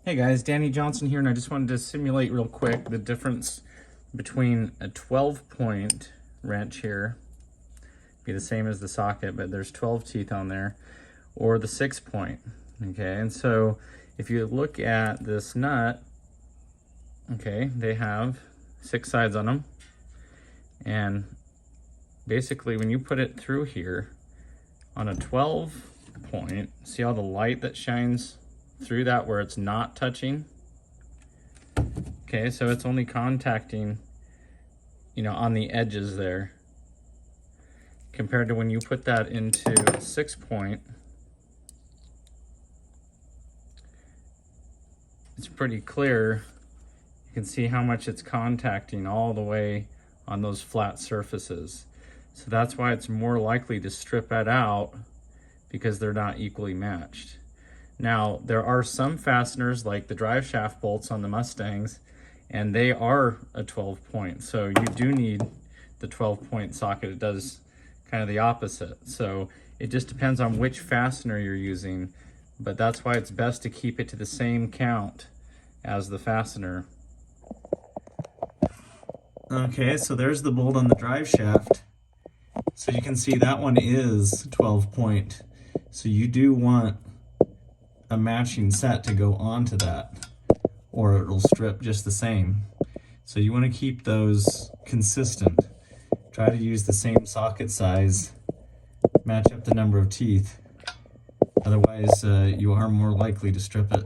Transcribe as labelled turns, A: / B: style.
A: Hey guys, Danny Johnson here, and I just wanted to simulate real quick the difference between a 12-point wrench here, be the same as the socket, but there's 12 teeth on there, or the 6-point, okay? And so if you look at this nut, okay, they have 6 sides on them, and basically when you put it through here on a 12-point, see all the light that shines through that where it's not touching? Okay, so it's only contacting, on the edges there. Compared to when you put that into a 6-point, it's pretty clear. You can see how much it's contacting all the way on those flat surfaces. So that's why it's more likely to strip that out, because they're not equally matched. Now, there are some fasteners like the drive shaft bolts on the Mustangs, and they are a 12-point. So you do need the 12-point socket. It does kind of the opposite. So it just depends on which fastener you're using, but that's why it's best to keep it to the same count as the fastener. Okay, so there's the bolt on the drive shaft. So you can see that one is 12-point. So you do want a matching set to go onto that, or it'll strip just the same. So you want to keep those consistent. Try to use the same socket size, match up the number of teeth. Otherwise, you are more likely to strip it.